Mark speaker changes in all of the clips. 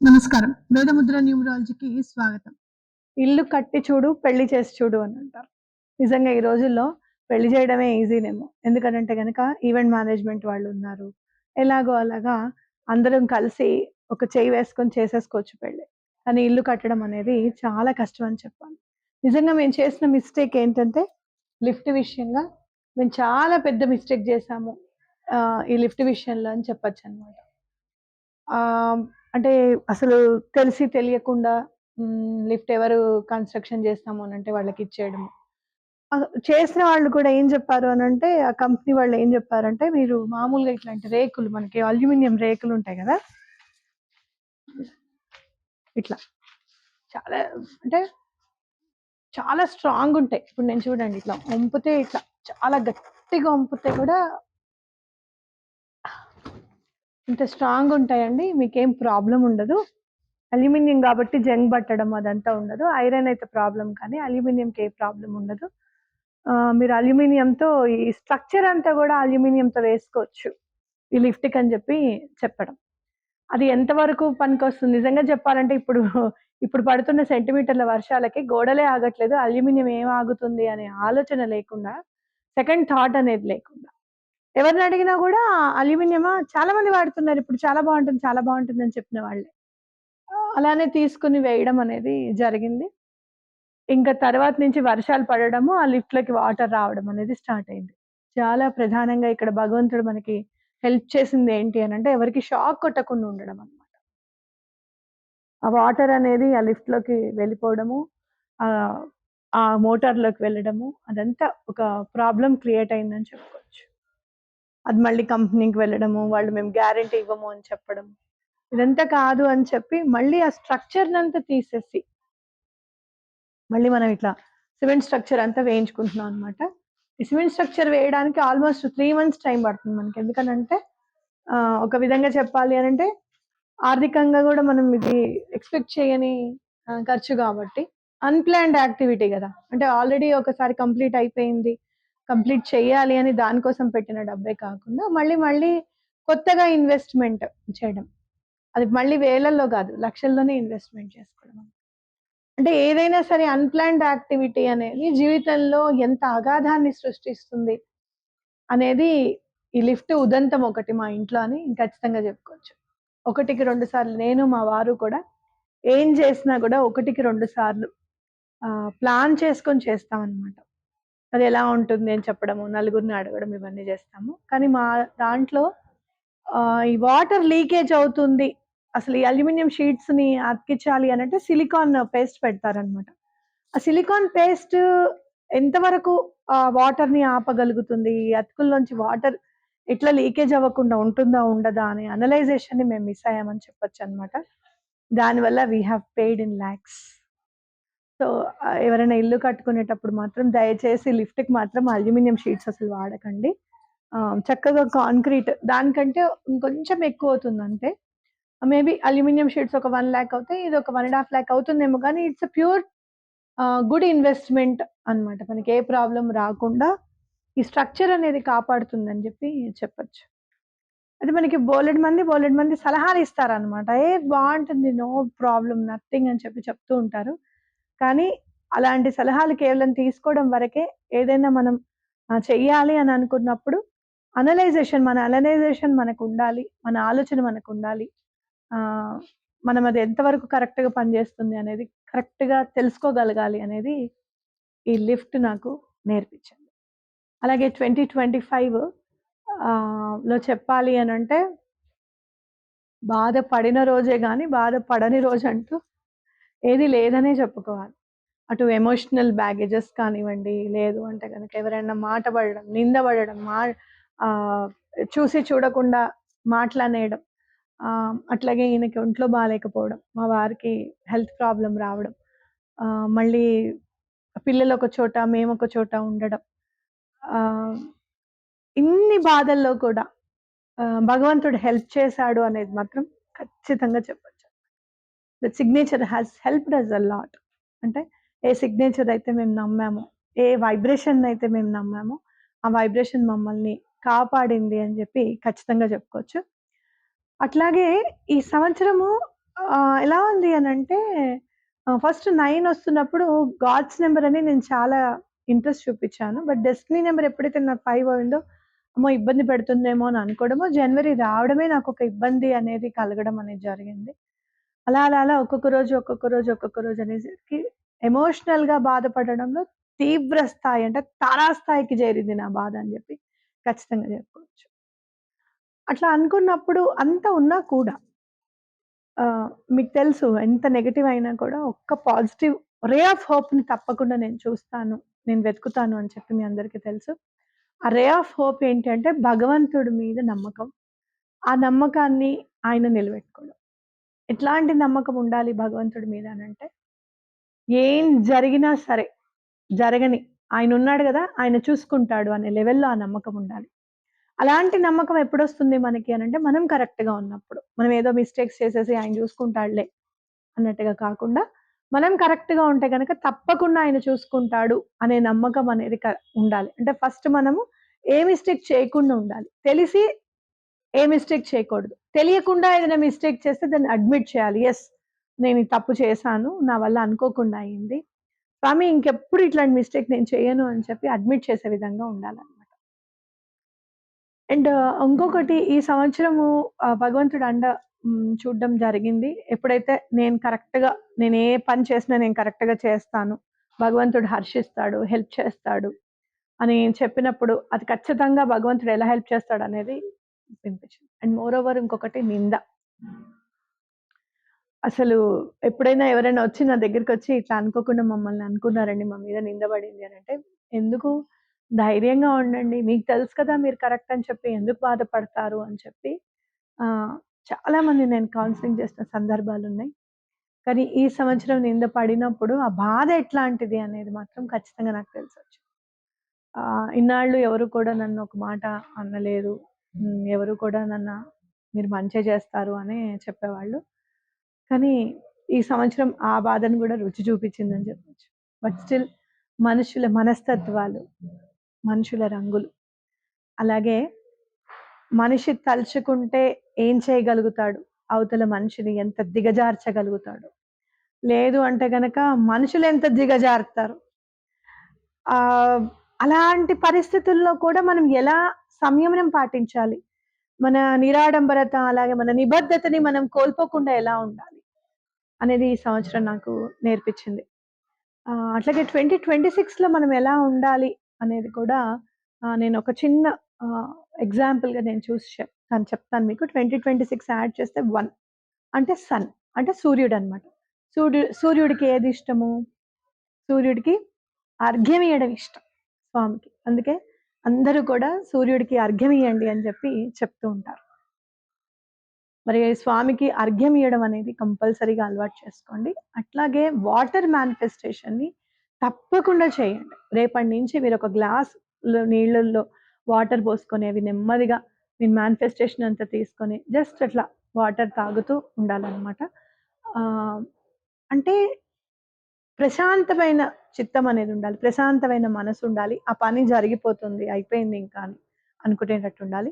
Speaker 1: నమస్కారం. వేదముద్ర న్యూమరాలజీకి స్వాగతం. ఇల్లు కట్టి చూడు, పెళ్లి చేసి చూడు అని అంటారు. నిజంగా ఈ రోజుల్లో పెళ్లి చేయడమే ఈజీనేమో. ఎందుకనంటే గనక ఈవెంట్ మేనేజ్‌మెంట్ వాళ్ళున్నారు. ఎలాగో అలాగా అందరం కలిసి ఒక చెయ్యి వేసుకొని చేసేసుకోవచ్చు పెళ్లి. కానీ ఇల్లు కట్టడం అనేది చాలా కష్టం అని చెప్పాలి. నిజంగా మేము చేసిన మిస్టేక్ ఏంటంటే లిఫ్ట్ విషయంగా మేము చాలా పెద్ద మిస్టేక్ చేశాము. ఈ లిఫ్ట్ విషయంలో అని చెప్పొచ్చనమాట. ఆహ్, అంటే అసలు తెలిసి తెలియకుండా లిఫ్ట్ ఎవరు కన్‌స్ట్రక్షన్ చేస్తాము అనంటే వాళ్ళకిచ్చేయడము. చేసిన వాళ్ళు కూడా ఏం చెప్పారు అనంటే, ఆ కంపెనీ వాళ్ళు ఏం చెప్పారంటే, మీరు మామూలుగా ఇట్లాంటి రేకులు మనకి అల్యూమినియం రేకులుంటాయి గదా! ఇట్లా చాలా అంటే చాలా స్ట్రాంగుంటాయి. ఇప్పుడు నేను చూడండి ఇట్లా ఒంపితే ఇట్లా చాలా గట్టిగా ఒంపితే కూడా ఇంత స్ట్రాంగుంటాయండి. మీకేం ప్రాబ్లమ్ ఉండదు. అల్యూమినియం గాబట్టి జంగ్ బట్టడం అదంతా ఉండదు. ఐరన్ అయితే ప్రాబ్లమ్ కానీ అల్యూమినియంకి ఏ ప్రాబ్లమ్ ఉండదు. మీరు అల్యూమినియంతో ఈ స్ట్రక్చర్ అంతా గూడా అల్యూమినియంతో వేసుకోవచ్చు. ఈ లిఫ్ట్‌కి అని జెప్పి చెప్పడం. అది ఎంతవరకు పనికొస్తుంది? నిజంగా చెప్పాలంటే ఇప్పుడు పడుతున్న సెంటీమీటర్ల వర్షాలకి గోడలే ఆగట్లేదు. అల్యూమినియం ఏం ఆగుతుంది అనే ఆలోచన లేకుండా, సెకండ్ థాట్ అనేది లేకుండా. ఎవరినడిగినా గూడా అల్యూమినియమా చాలా మంది వాడుతున్నారు. ఇప్పుడు చాలా బావుంటుంది, చాలా బావుంటుందని చెప్పిన వాళ్ళే. అలానే తీసుకొని వేయడం అనేది జరిగింది. ఇంక తర్వాత నుంచి వర్షాలు పడడము, ఆ లిఫ్ట్‌లోకి వాటర్ రావడం అనేది స్టార్ట్ అయింది. చాలా ప్రధానంగా ఇక్కడ భగవంతుడు మనకి హెల్ప్ చేసింది ఏంటి అనంటే, ఎవరికీ షాక్ కొట్టకుండా ఉండడం అన్నమాట. ఆ వాటర్ అనేది ఆ లిఫ్ట్‌లోకి వెళ్ళిపోవడము, ఆహ్, ఆ మోటార్‌లోకి వెళ్ళడము, అదంతా ఒక ప్రాబ్లమ్ క్రియేట్ అయిందని చెప్పుకోవచ్చు. అది మళ్ళీ కంపెనీకి వెళ్ళడము, వాళ్ళు మేము గ్యారంటీ ఇవ్వము అని చెప్పడం. ఇదంతా కాదు అని చెప్పి మళ్ళీ ఆ స్ట్రక్చర్‌నంతా తీసేసి మళ్ళీ మనం ఇట్లా సిమెంట్ స్ట్రక్చర్ అంతా వేయించుకుంటున్నాం అనమాట. ఈ సిమెంట్ స్ట్రక్చర్ వేయడానికి ఆల్‌మోస్ట్ 3 మంత్స్ టైం పడుతుంది మనకి. ఎందుకనంటే ఒక విధంగా చెప్పాలి అనంటే ఆర్థికంగా గూడా మనం ఇది ఎక్స్‌పెక్ట్ చేయని ఖర్చు గాబట్టి అన్‌ప్లాన్డ్ యాక్టివిటీ గదా! అంటే ఆల్రెడీ ఒకసారి కంప్లీట్ అయిపోయింది. కంప్లీట్ చేయాలి అని దానికోసం పెట్టిన డబ్బే కాకుండా మళ్ళీ కొత్తగా ఇన్వెస్ట్‌మెంట్ చేయడం. అది మళ్ళీ వేలల్లో గాదు, లక్షల్లోనే ఇన్వెస్ట్‌మెంట్ చేసుకోవడం. అంటే ఏదైనా సరే అన్‌ప్లాన్డ్ యాక్టివిటీ అనేది జీవితంలో ఎంత అగాధాన్ని సృష్టిస్తుంది అనేది ఈ లిఫ్ట్ ఉదంతం ఒకటి మా ఇంట్లో అని ఖచ్చితంగా చెప్పుకోవచ్చు. ఒకటికి 2 సార్లు నేను, మా వారు కూడా ఏం చేసినా కూడా ఒకటికి 2 సార్లు ప్లాన్ చేసుకొని చేస్తామనమాట. అది ఎలా ఉంటుంది అని చెప్పడము, నలుగురిని అడగడం ఇవన్నీ చేస్తాము. కానీ మా దాంట్లో ఈ వాటర్ లీకేజ్ అవుతుంది. అసలు ఈ అల్యూమినియం షీట్స్‌ని అతికించాలి అనంటే సిలికాన్ పేస్ట్ పెడతారనమాట. ఆ సిలికాన్ పేస్ట్ ఎంతవరకు వాటర్‌ని ఆపగలుగుతుంది? ఈ అతుకుల్లోంచి వాటర్ ఎట్లా లీకేజ్ అవ్వకుండా ఉంటుందా? ఉండదా? అనే అనలైజేషన్‌ని మేము మిస్ అయ్యామని చెప్పొచ్చనమాట. దానివల్ల we have paid in lakhs. So, ఎవరైనా ఇల్లు కట్టుకునేటప్పుడు మాత్రం దయచేసి లిఫ్ట్‌కి మాత్రం అల్యూమినియం షీట్స్ అసలు వాడకండి. చక్కగా కాంక్రీట్ దానికంటే ఇంకొంచెం ఎక్కువవుతుందంతే. మేబీ అల్యూమినియం షీట్స్ ఒక 1,00,000 అవుతాయి. ఇది ఒక 1,50,000 అవుతుందేమో గానీ it's a pure good investment అన్నమాట. మనకి ఏ ప్రాబ్లమ్ రాకుండా ఈ స్ట్రక్చర్ అనేది కాపాడుతుందని జెప్పి చెప్పొచ్చు. అది మనకి బోలెడు మంది సలహాలిస్తారనమాట. బావుంటుంది. No problem. నథింగ్ అని చెప్పి చెప్తూ ఉంటారు. కానీ అలాంటి సలహాలు కేవలం తీసుకోవడం వరకే. ఏదైనా మనం చెయ్యాలి అని అనుకున్నప్పుడు మన అనలైజేషన్ మనకుండాలి. మన ఆలోచన మనకుండాలి. ఆహ్, మనం అది ఎంతవరకు కరెక్ట్‌గా పనిచేస్తుంది అనేది కరెక్ట్‌గా తెలుసుకోగలగాలి అనేది ఈ లిఫ్ట్ నాకు నేర్పించింది. అలాగే 2025 లో చెప్పాలి అనంటే బాధపడిన రోజే గానీ, బాధపడని రోజంటూ ఏది లేదనే చెప్పుకోవాలి. అటు ఎమోషనల్ బ్యాగేజెస్ కానివ్వండి, లేదు అంటే గనక ఎవరైనా మాట పడడం, నింద పడడం, ఆహ్, చూసి చూడకుండా మాటలనేయడం. అట్లాగే ఈయనకి ఒంట్లో బాలేకపోవడం, మా వారికి హెల్త్ ప్రాబ్లమ్ రావడం, మళ్ళీ పిల్లలొక చోట, మేమొక చోట ఉండడం. ఆహ్, ఇన్ని బాధల్లో కూడా భగవంతుడు హెల్ప్ చేశాడు అనేది మాత్రం ఖచ్చితంగా చెప్పొచ్చు. The signature has helped us a lot. అంటే ఏ సిగ్నేచర్ అయితే మేము నమ్మామో, ఏ వైబ్రేషన్ అయితే మేము నమ్మామో, ఆ వైబ్రేషన్ మమ్మల్ని కాపాడింది అని జెప్పి ఖచ్చితంగా చెప్పుకోవచ్చు. అట్లాగే ఈ సంవత్సరము ఎలా ఉంది అనంటే ఫస్ట్ 9 ఒస్తున్నప్పుడు గాడ్స్ నంబర్ అని నేను చాలా ఇంట్రెస్ట్ చూపిచ్చాను. బట్ డెస్టినీ నంబర్ ఎప్పుడైతే నాకు 5 అయిందో, అమ్మో! ఇబ్బంది పెడుతుందేమో అని అనుకోవడము, జనవరి రావడమే నాకొక ఇబ్బంది అనేది కలగడం అనేది జరిగింది. అలా ఒక్కొక్క రోజు, ఒక్కొక్క రోజు, ఒక్కొక్క రోజు అనేసరికి ఎమోషనల్‌గా బాధపడడంలో తీవ్ర స్థాయి అంటే తారాస్థాయికి చేరింది నా బాధ అని జెప్పి ఖచ్చితంగా జెప్పుకోవచ్చు. అట్లా అనుకున్నప్పుడు అంత ఉన్నా కూడా మీకు తెలుసు ఎంత నెగెటివ్ అయినా కూడా ఒక్క పాజిటివ్ రే ఆఫ్ హోప్‌ని తప్పకుండా నేను చూస్తాను. నేను వెతుకుతాను అని చెప్పి మీ అందరికీ తెలుసు. ఆ రే ఆఫ్ హోప్ ఏంటి అంటే భగవంతుడి మీద నమ్మకం. ఆ నమ్మకాన్ని ఆయన నిలబెట్టుకోవడం. ఎట్లాంటి నమ్మకం ఉండాలి భగవంతుడి మీద అనంటే, ఏం జరిగినా సరే, జరగని ఆయనున్నాడు గదా! ఆయన చూసుకుంటాడు అనే లెవెల్‌లో ఆ నమ్మకం ఉండాలి. అలాంటి నమ్మకం ఎప్పుడొస్తుంది మనకి అనంటే, మనం కరెక్ట్‌గా ఉన్నప్పుడు. మనం ఏదో మిస్టేక్స్ చేసేసి ఆయన చూసుకుంటాడులే అన్నట్టుగా కాకుండా, మనం కరెక్ట్‌గా ఉంటే గనక తప్పకుండా ఆయన చూసుకుంటాడు అనే నమ్మకం అనేది ఉండాలి. అంటే ఫస్ట్ మనము ఏ మిస్టేక్ చేయకుండా ఉండాలి. తెలిసి ఏ మిస్టేక్ చేయకూడదు. తెలియకుండా ఏదైనా మిస్టేక్ చేస్తే దాన్ని అడ్మిట్ చేయాలి. యెస్. నేను ఈ తప్పు చేశాను. నా వల్ల అనుకోకుండా అయింది. స్వామి ఇంకెప్పుడు ఇట్లాంటి మిస్టేక్ నేను చేయను అని చెప్పి అడ్మిట్ చేసే విధంగా ఉండాలన్నమాట. అండ్ ఇంకొకటి ఈ సంవత్సరము భగవంతుడు చూడడం జరిగింది. ఎప్పుడైతే నేను ఏ పని చేసినా నేను కరెక్ట్‌గా చేస్తాను. భగవంతుడు హర్షిస్తాడు, హెల్ప్ చేస్తాడు అని చెప్పినప్పుడు అది ఖచ్చితంగా భగవంతుడు ఎలా హెల్ప్ చేస్తాడనేది వినిపించింది. అండ్ మోర్ ఓవర్ ఇంకొకటి నింద. అసలు ఎప్పుడైనా ఎవరైనా వచ్చి నా దగ్గరికొచ్చి ఇట్లా అనుకోకుండా మమ్మల్ని అనుకున్నారండి, మా మీద నింద పడింది అనంటే, ఎందుకు ధైర్యంగా ఉండండి. మీకు తెలుసు కదా మీరు కరెక్ట్ అని చెప్పి ఎందుకు బాధపడతారు అని చెప్పి ఆహ్, చాలామంది నేను కౌన్సెలింగ్ చేసిన సందర్భాలున్నాయి. కానీ ఈ సంవత్సరం నింద పడినప్పుడు ఆ బాధ ఎట్లాంటిది అనేది మాత్రం ఖచ్చితంగా నాకు తెలిసొచ్చింది. ఇన్నాళ్ళు ఎవరు కూడా నన్ను ఒక మాట అనలేదు. ఎవరు కూడా మీరు మంచే చేస్తారు అనే చెప్పేవాళ్ళు. కానీ ఈ సంవత్సరం ఆ బాధను గూడా రుచి చూపించిందని చెప్పొచ్చు. బట్ స్టిల్ మనుషుల మనస్తత్వాలు, మనుషుల రంగులు, అలాగే మనిషి తలుచుకుంటే ఏం చేయగలుగుతాడు, అవతల మనిషిని ఎంత దిగజార్చగలుగుతాడు. లేదు అంటే గనక మనుషులెంత దిగజారుతారు. ఆహ్, అలాంటి పరిస్థితుల్లో కూడా మనం ఎలా సంయమనం పాటించాలి? మన నిరాడంబరత, అలాగే మన నిబద్ధతని మనం కోల్పోకుండా ఎలా ఉండాలి? అనేది ఈ సంవత్సరం నాకు నేర్పించింది. అట్లాగే 2026లో మనం ఎలా ఉండాలి అనేది కూడా నేను ఒక చిన్న ఆహ్, ఎగ్జాంపుల్‌గా నేను చూసి చెప్తాను మీకు. 2026 యాడ్ చేస్తే 1 అంటే సన్ అంటే సూర్యుడనమాట. సూర్యుడికి ఏది ఇష్టము? సూర్యుడికి అర్ఘ్యం ఇయ్యడం ఇష్టం స్వామికి. అందుకే అందరూ కూడా సూర్యుడికి అర్ఘ్యం ఇయ్యండి అని చెప్పి చెప్తూ ఉంటారు. మరి స్వామికి అర్ఘ్యం ఇయ్యడం అనేది కంపల్సరీగా అలవాటు చేసుకోండి. అట్లాగే వాటర్ మేనిఫెస్టేషన్‌ని తప్పకుండా చేయండి. రేపటి నుంచి మీరొక గ్లాస్‌లో నీళ్ళల్లో వాటర్ పోసుకొని అవి నెమ్మదిగా మీ మేనిఫెస్టేషన్ అంతా తీసుకొని జస్ట్ అట్లా వాటర్ తాగుతూ ఉండాలనమాట. ఆహ్, అంటే ప్రశాంతమైన చిత్తం అనేది ఉండాలి. ప్రశాంతమైన మనసుండాలి. ఆ పని జరిగిపోతుంది, అయిపోయింది ఇంకా అని అనుకునేటట్టుండాలి.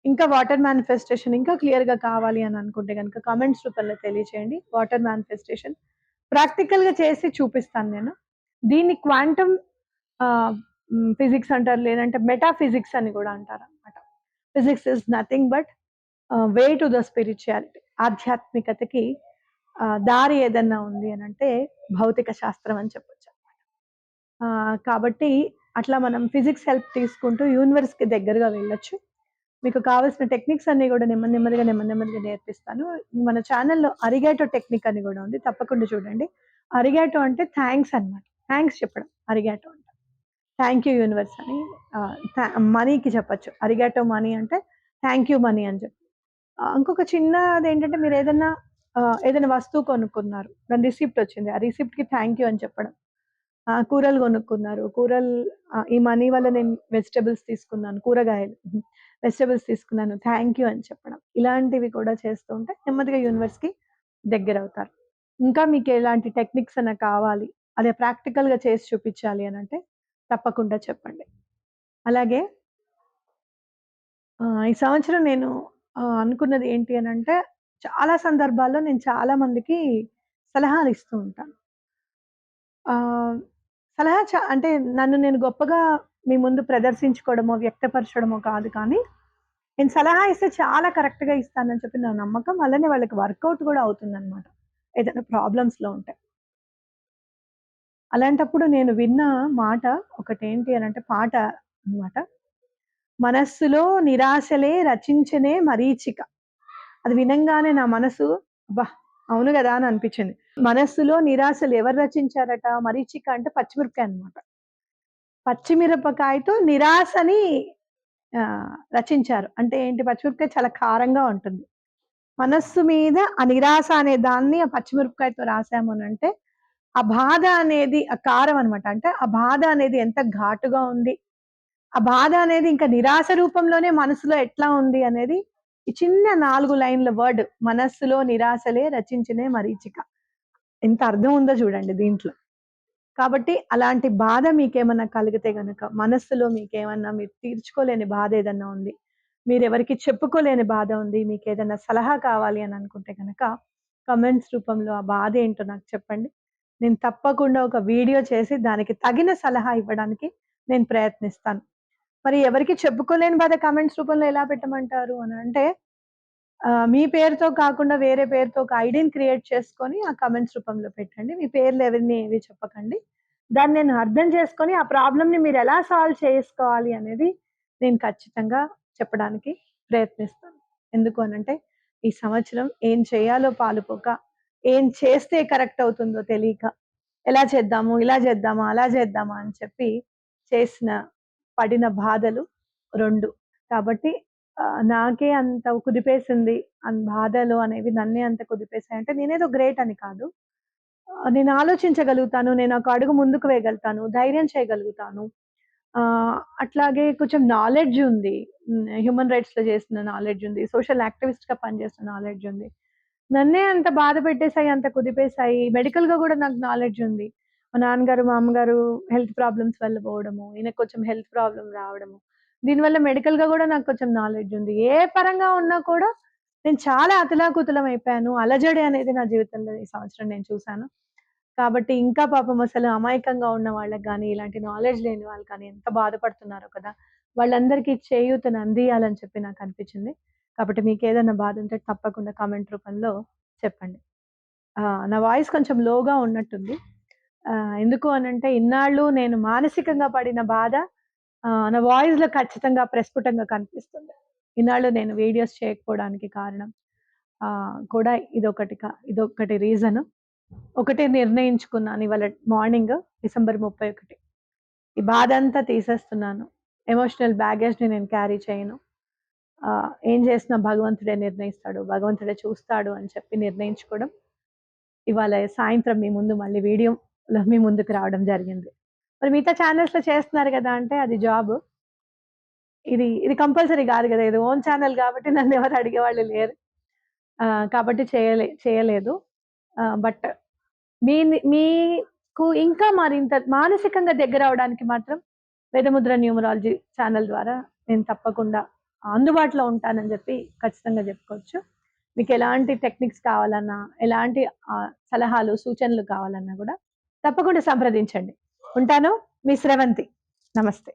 Speaker 1: ఇంకా వాటర్ మేనిఫెస్టేషన్ ఇంకా క్లియర్‌గా కావాలి అని అనుకుంటే గనుక కామెంట్స్ రూపంలో తెలియచేయండి. వాటర్ మేనిఫెస్టేషన్ ప్రాక్టికల్‌గా చేసి చూపిస్తాను నేను. దీన్ని క్వాంటమ్ ఫిజిక్స్ అంటారు. లేదంటే మెటాఫిజిక్స్ అని గూడా అంటారనమాట. Physics is nothing but way to the spirituality. ఆధ్యాత్మికతకి దారి ఏదన్నా ఉంది అనంటే భౌతిక శాస్త్రం అని చెప్పొచ్చు. కాబట్టి అట్లా మనం ఫిజిక్స్ హెల్ప్ తీసుకుంటూ యూనివర్స్‌కి దగ్గరగా వెళ్ళొచ్చు. మీకు కావాల్సిన టెక్నిక్స్ అన్నీ గూడా నెమ్మదిగా నేర్పిస్తాను. మన ఛానెల్‌లో అరిగాటో టెక్నిక్ అని గూడా ఉంది. తప్పకుండా చూడండి. అరిగాటో అంటే థాంక్స్ అన్నమాట. థాంక్స్ చెప్పడం అరిగాటో అంటే. థాంక్ యూ యూనివర్స్ అని ఆహ్, థా మనీకి చెప్పొచ్చు. అరిగాటో మనీ అంటే థాంక్ యూ మనీ అని చెప్పి. ఇంకొక చిన్నదేంటంటే ఏదైనా వస్తువు కొనుక్కున్నారు. దాని రిసిప్ట్ వచ్చింది. ఆ రిసిప్ట్‌కి థాంక్ యూ అని చెప్పడం. కూరలు కొనుక్కున్నారు. ఈ మనీ వల్ల నేను వెజిటబుల్స్ తీసుకున్నాను. కూరగాయలు. వెజిటబుల్స్ తీసుకున్నాను. థాంక్ యూ అని చెప్పడం. ఇలాంటివి కూడా చేస్తూ ఉంటే నెమ్మదిగా యూనివర్స్‌కి దగ్గరవుతారు. ఇంకా మీకెలాంటి టెక్నిక్స్ అన్నా కావాలి, అదే ప్రాక్టికల్‌గా చేసి చూపించాలి అనంటే తప్పకుండా చెప్పండి. అలాగే ఈ సంవత్సరం నేను అనుకున్నది ఏంటి అనంటే చాలా సందర్భాల్లో నేను చాలా మందికి సలహాలు ఇస్తూ ఉంటాను. ఆహ్, సలహా అంటే నన్ను నేను గొప్పగా మీ ముందు ప్రదర్శించుకోవడమో, వ్యక్తపరచడమో కాదు కానీ, నేను సలహా ఇస్తే చాలా కరెక్ట్‌గా ఇస్తానని చెప్పి నా నమ్మకం. అలానే వాళ్ళకి వర్కౌట్ గూడా అవుతుందనమాట. ఏదైనా ప్రాబ్లమ్స్‌లో ఉంటే. అలాంటప్పుడు నేను విన్న మాట ఒకటేంటి అనంటే పాట అనమాట. మనస్సులో నిరాశలే రచించనే మరీచిక. అది వినంగానే నా మనసు అబ్బా! అవును గదా! అని అనిపించింది. మనస్సులో నిరాశలు ఎవరు రచించారట? మరీచిక అంటే పచ్చిమిరపకాయ అన్నమాట. పచ్చిమిరపకాయతో నిరాశని రచించారు. అంటే ఏంటి పచ్చిమిరపకాయ చాలా కారంగా ఉంటుంది. మనస్సు మీద ఆ నిరాశ అనే దాన్ని ఆ పచ్చిమిరపకాయతో రాసాము అనంటే, ఆ బాధ అనేది ఆ కారం అన్నమాట. అంటే ఆ బాధ అనేది ఎంత ఘాటుగా ఉంది. ఆ బాధ అనేది ఇంకా నిరాశ రూపంలోనే మనసులో ఎట్లా ఉంది అనేది ఈ చిన్న 4 లైన్‌ల వర్డ్ మనస్సులో నిరాశలే రచించినే మరీచిక. ఎంత అర్థం ఉందో చూడండి దీంట్లో. కాబట్టి అలాంటి బాధ మీకేమన్నా కలిగితే గనక, మనస్సులో మీకేమన్నా మీరు తీర్చుకోలేని బాధ ఏదన్నా ఉంది. మీరెవరికీ చెప్పుకోలేని బాధ ఉంది. మీకేదన్నా సలహా కావాలి అని అనుకుంటే గనక, కామెంట్స్ రూపంలో ఆ బాధ ఏంటో నాకు చెప్పండి. నేను తప్పకుండా ఒక వీడియో చేసి దానికి తగిన సలహా ఇవ్వడానికి నేను ప్రయత్నిస్తాను. మరి ఎవరికీ చెప్పుకోలేని బాధ కామెంట్స్ రూపంలో ఎలా పెట్టమంటారు అనంటే మీ పేరుతో కాకుండా వేరే పేరుతో ఒక ఐడీని క్రియేట్ చేసుకొని ఆ కామెంట్స్ రూపంలో పెట్టండి. మీ పేర్లు ఎవరిని ఏవి చెప్పకండి. దాన్ని నేను అర్థం చేసుకొని ఆ ప్రాబ్లమ్‌ని మీరెలా సాల్వ్ చేసుకోవాలి అనేది నేను ఖచ్చితంగా చెప్పడానికి ప్రయత్నిస్తాను. ఎందుకు అనంటే ఈ సంవత్సరం ఏం చేయాలో పాలుపోక, ఏం చేస్తే కరెక్ట్ అవుతుందో తెలీక, ఎలా చేద్దాము, ఇలా చేద్దామా, అలా చేద్దామా అని చెప్పి చేసిన పడిన బాధలు 2. కాబట్టి నాకే అంత కుదిపేసింది. బాధలు అనేవి నన్నే అంత కుదిపేసాయంటే నేనేదో గ్రేట్ అని కాదు. నేను ఆలోచించగలుగుతాను. నేను ఒక అడుగు ముందుకు వేయగలుగుతాను. ధైర్యం చేయగలుగుతాను. అట్లాగే కొంచెం నాలెడ్జ్ ఉంది. హ్యూమన్ రైట్స్‌లో చేసిన నాలెడ్జ్ ఉంది. సోషల్ యాక్టివిస్ట్‌గా పనిచేసిన నాలెడ్జ్ ఉంది. నన్నే అంత బాధ పెట్టేసాయి, అంత కుదిపేసాయి. మెడికల్‌గా గూడా నాకు నాలెడ్జ్ ఉంది. మా నాన్నగారు, మా అమ్మగారు హెల్త్ ప్రాబ్లమ్స్ వల్ల పోవడము, ఈయనకు కొంచెం హెల్త్ ప్రాబ్లమ్ రావడము. దీనివల్ల మెడికల్‌గా గూడా నాకు కొంచెం నాలెడ్జ్ ఉంది. ఏ పరంగా ఉన్నా కూడా నేను చాలా అతలాకుతలం అయిపోయాను. అలజడి అనేది నా జీవితంలో ఈ సంవత్సరం నేను చూసాను. కాబట్టి ఇంకా పాపం అసలు అమాయకంగా ఉన్న వాళ్ళకి గాని, ఇలాంటి నాలెడ్జ్ లేని వాళ్ళు కానీ ఎంత బాధపడుతున్నారో కదా! వాళ్ళందరికీ చేయూతను అందియాలని చెప్పి నాకనిపించింది. కాబట్టి మీకేదన్నా బాధుంటే తప్పకుండా కామెంట్ రూపంలో చెప్పండి. నా వాయిస్ కొంచెం లోగా ఉన్నట్టుంది. ఎందుకు అనంటే ఇన్నాళ్ళు నేను మానసికంగా పడిన బాధ నా వాయిస్‌లో ఖచ్చితంగా ప్రస్ఫుటంగా కనిపిస్తుంది. ఇన్నాళ్ళు నేను వీడియోస్ చేయకపోవడానికి కారణం కూడా ఇదొకటి రీజను. ఒకటే నిర్ణయించుకున్నాను ఇవాళ మార్నింగ్ డిసెంబర్ 31. ఈ బాధంతా తీసేస్తున్నాను. ఎమోషనల్ బ్యాగేజ్‌ని నేను క్యారీ చేయను. ఏం చేసినా భగవంతుడే నిర్ణయిస్తాడు. భగవంతుడే చూస్తాడు అని చెప్పి నిర్ణయించుకోవడం. ఇవాళ సాయంత్రం మీ ముందు మళ్ళీ వీడియోలో మీ ముందుకు రావడం జరిగింది. మరి మిగతా ఛానెల్స్‌లో చేస్తున్నారు గదా! అంటే అది జాబు. ఇది కంపల్సరీ గాదు గదా! ఇది ఓన్ ఛానెల్ గాబట్టి నన్నెవరు అడిగేవాళ్ళు లేరు. కాబట్టి చేయలేదు. బట్ మీకు ఇంకా మరింత మానసికంగా దగ్గరవ్వడానికి మాత్రం వేదముద్ర న్యూమరాలజీ ఛానల్ ద్వారా నేను తప్పకుండా అందుబాటులో ఉంటానని జెప్పి ఖచ్చితంగా జెప్పుకోవచ్చు. మీకెలాంటి టెక్నిక్స్ కావాలన్నా, ఎలాంటి సలహాలు, సూచనలు కావాలన్నా గూడా తప్పకుండా సంప్రదించండి. ఉంటాను. మీ స్రవంతి. నమస్తే.